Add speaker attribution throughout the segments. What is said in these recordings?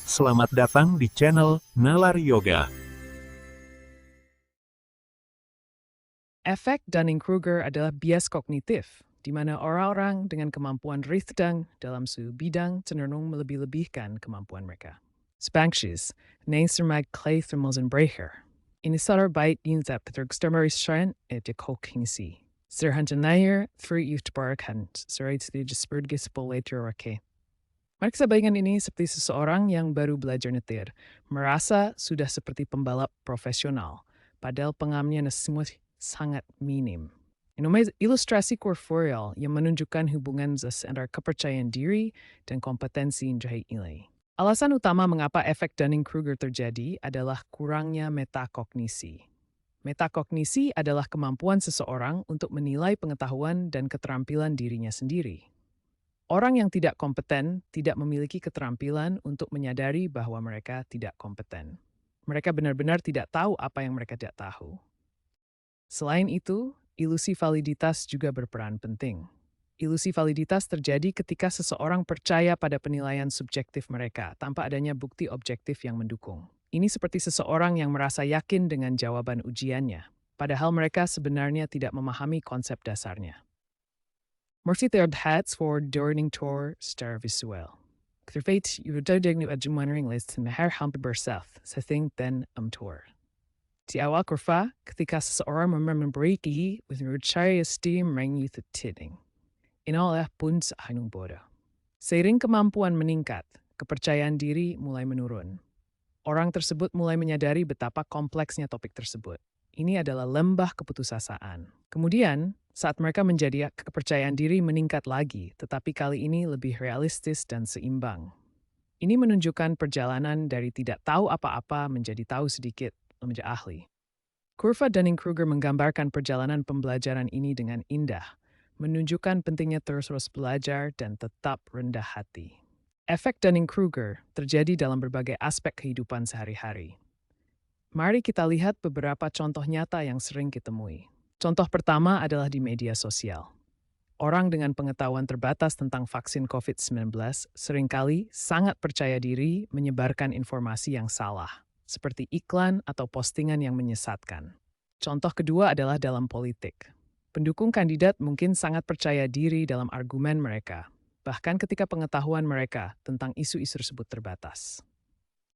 Speaker 1: Selamat datang di channel Nalar Yoga.
Speaker 2: Efek Dunning-Kruger adalah bias kognitif, di mana orang-orang dengan kemampuan Richtang dalam suatu bidang cenderung melebih-lebihkan kemampuan mereka. Spanxies, Neinstermag Brecher. Ini sadar baik dinsap tergstermarishan et de kokingsi. Serhanjanayer, free utbarkan, serait di jespergis poleturake. Mereka sebagian ini seperti seseorang yang baru belajar nyetir, merasa sudah seperti pembalap profesional, padahal pengamnya semua sangat minim. Ini ilustrasi korporeal yang menunjukkan hubungan antara kepercayaan diri dan kompetensi jahit nilai. Alasan utama mengapa efek Dunning-Kruger terjadi adalah kurangnya metakognisi. Metakognisi adalah kemampuan seseorang untuk menilai pengetahuan dan keterampilan dirinya sendiri. Orang yang tidak kompeten tidak memiliki keterampilan untuk menyadari bahwa mereka tidak kompeten. Mereka benar-benar tidak tahu apa yang mereka tidak tahu. Selain itu, ilusi validitas juga berperan penting. Ilusi validitas terjadi ketika seseorang percaya pada penilaian subjektif mereka tanpa adanya bukti objektif yang mendukung. Ini seperti seseorang yang merasa yakin dengan jawaban ujiannya, padahal mereka sebenarnya tidak memahami konsep dasarnya. Mercy hats for Dorning Tour Star Visual. Terfeit, yudodeg nu adjumanering list meher hampe berseth, sething then tour. Di awal kurva, ketika seseorang memperbaiki with cari esteem rang youth tiding. Inolah pun seanung bodoh. Seiring kemampuan meningkat, kepercayaan diri mulai menurun. Orang tersebut mulai menyadari betapa kompleksnya topik tersebut. Ini adalah lembah keputusasaan. Kemudian, saat mereka menjadi kepercayaan diri meningkat lagi, tetapi kali ini lebih realistis dan seimbang. Ini menunjukkan perjalanan dari tidak tahu apa-apa menjadi tahu sedikit, menjadi ahli. Kurva Dunning-Kruger menggambarkan perjalanan pembelajaran ini dengan indah, menunjukkan pentingnya terus belajar dan tetap rendah hati. Efek Dunning-Kruger terjadi dalam berbagai aspek kehidupan sehari-hari. Mari kita lihat beberapa contoh nyata yang sering ditemui. Contoh pertama adalah di media sosial. Orang dengan pengetahuan terbatas tentang vaksin COVID-19 seringkali sangat percaya diri menyebarkan informasi yang salah, seperti iklan atau postingan yang menyesatkan. Contoh kedua adalah dalam politik. Pendukung kandidat mungkin sangat percaya diri dalam argumen mereka, bahkan ketika pengetahuan mereka tentang isu-isu tersebut terbatas.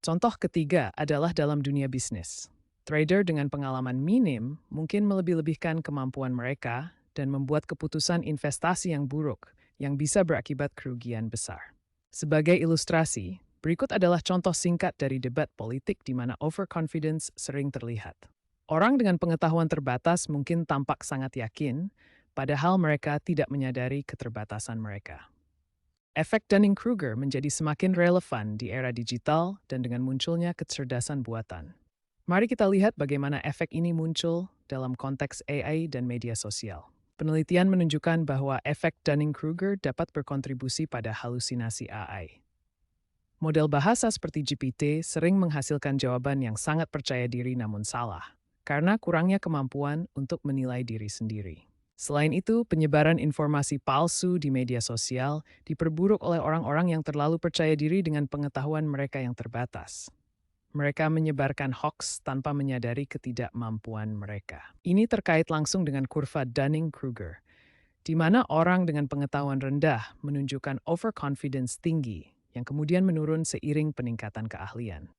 Speaker 2: Contoh ketiga adalah dalam dunia bisnis. Trader dengan pengalaman minim mungkin melebih-lebihkan kemampuan mereka dan membuat keputusan investasi yang buruk yang bisa berakibat kerugian besar. Sebagai ilustrasi, berikut adalah contoh singkat dari debat politik di mana overconfidence sering terlihat. Orang dengan pengetahuan terbatas mungkin tampak sangat yakin, padahal mereka tidak menyadari keterbatasan mereka. Efek Dunning-Kruger menjadi semakin relevan di era digital dan dengan munculnya kecerdasan buatan. Mari kita lihat bagaimana efek ini muncul dalam konteks AI dan media sosial. Penelitian menunjukkan bahwa efek Dunning-Kruger dapat berkontribusi pada halusinasi AI. Model bahasa seperti GPT sering menghasilkan jawaban yang sangat percaya diri namun salah, karena kurangnya kemampuan untuk menilai diri sendiri. Selain itu, penyebaran informasi palsu di media sosial diperburuk oleh orang-orang yang terlalu percaya diri dengan pengetahuan mereka yang terbatas. Mereka menyebarkan hoaks tanpa menyadari ketidakmampuan mereka. Ini terkait langsung dengan kurva Dunning-Kruger, di mana orang dengan pengetahuan rendah menunjukkan overconfidence tinggi yang kemudian menurun seiring peningkatan keahlian.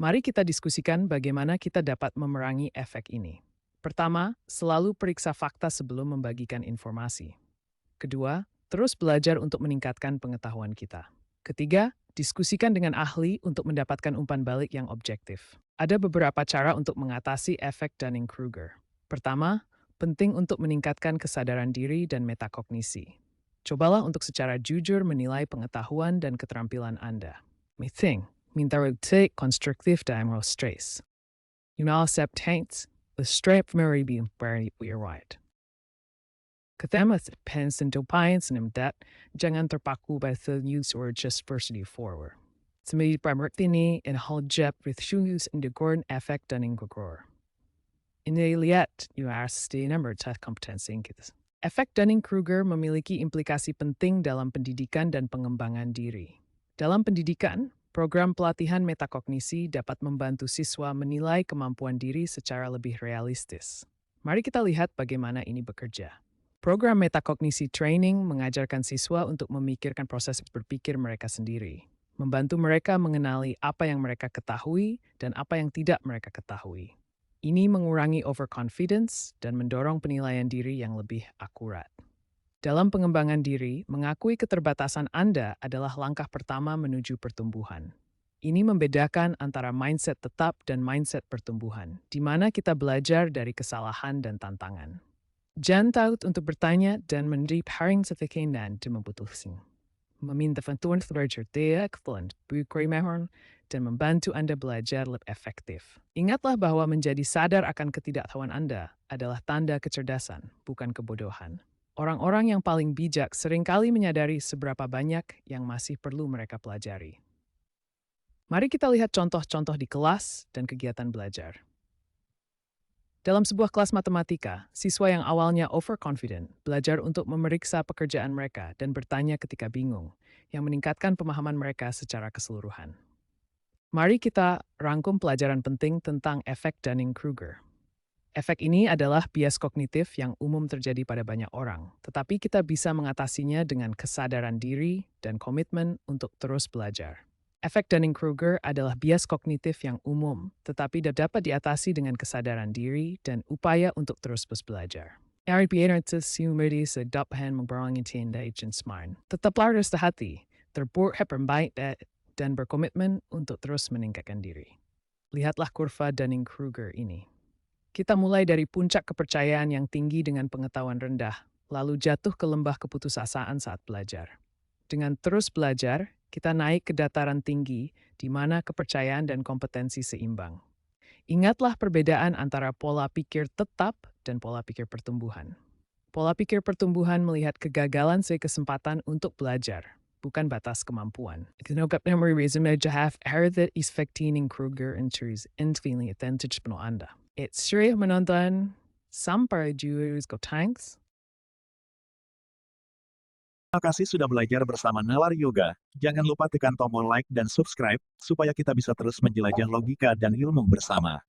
Speaker 2: Mari kita diskusikan bagaimana kita dapat memerangi efek ini. Pertama, selalu periksa fakta sebelum membagikan informasi. Kedua, terus belajar untuk meningkatkan pengetahuan kita. Ketiga, diskusikan dengan ahli untuk mendapatkan umpan balik yang objektif. Ada beberapa cara untuk mengatasi efek Dunning-Kruger. Pertama, penting untuk meningkatkan kesadaran diri dan metakognisi. Cobalah untuk secara jujur menilai pengetahuan dan keterampilan Anda. Minta take constructive diamond stress. Acceptance, the strength may be very right. Katama depends on defiance and that jangan terpaku by the use or just pursue forward. Semi primertini in hal jeb with shoes in the gorn effect Dunning-Kruger. Ini lihat you are the number test kompetensi kita. Efek Dunning-Kruger memiliki implikasi penting dalam pendidikan dan pengembangan diri. Dalam pendidikan, Program pelatihan metakognisi dapat membantu siswa menilai kemampuan diri secara lebih realistis. Mari kita lihat bagaimana ini bekerja. Program metakognisi training mengajarkan siswa untuk memikirkan proses berpikir mereka sendiri, membantu mereka mengenali apa yang mereka ketahui dan apa yang tidak mereka ketahui. Ini mengurangi overconfidence dan mendorong penilaian diri yang lebih akurat. Dalam pengembangan diri, mengakui keterbatasan Anda adalah langkah pertama menuju pertumbuhan. Ini membedakan antara mindset tetap dan mindset pertumbuhan, di mana kita belajar dari kesalahan dan tantangan. Jangan takut untuk bertanya dan menerima haring sa kainan di memutuskan. Meminta bantuan belajar tidak berkaimahan dan membantu Anda belajar lebih efektif. Ingatlah bahwa menjadi sadar akan ketidaktahuan Anda adalah tanda kecerdasan, bukan kebodohan. Orang-orang yang paling bijak seringkali menyadari seberapa banyak yang masih perlu mereka pelajari. Mari kita lihat contoh-contoh di kelas dan kegiatan belajar. Dalam sebuah kelas matematika, siswa yang awalnya overconfident belajar untuk memeriksa pekerjaan mereka dan bertanya ketika bingung, yang meningkatkan pemahaman mereka secara keseluruhan. Mari kita rangkum pelajaran penting tentang efek Dunning-Kruger. Efek ini adalah bias kognitif yang umum terjadi pada banyak orang, tetapi kita bisa mengatasinya dengan kesadaran diri dan komitmen untuk terus belajar. Efek Dunning-Kruger adalah bias kognitif yang umum, tetapi dapat diatasi dengan kesadaran diri dan upaya untuk terus belajar. Tetaplah rendah hati, terbuat baik dan berkomitmen untuk terus meningkatkan diri. Lihatlah kurva Dunning-Kruger ini. Kita mulai dari puncak kepercayaan yang tinggi dengan pengetahuan rendah, lalu jatuh ke lembah keputusasaan saat belajar. Dengan terus belajar, kita naik ke dataran tinggi di mana kepercayaan dan kompetensi seimbang. Ingatlah perbedaan antara pola pikir tetap dan pola pikir pertumbuhan. Pola pikir pertumbuhan melihat kegagalan sebagai kesempatan untuk belajar, bukan batas kemampuan. It's sure menonton sampai jurus go tanks.
Speaker 1: Terima kasih sudah belajar bersama Nalar Yoga. Jangan lupa tekan tombol like dan subscribe, supaya kita bisa terus menjelajah logika dan ilmu bersama.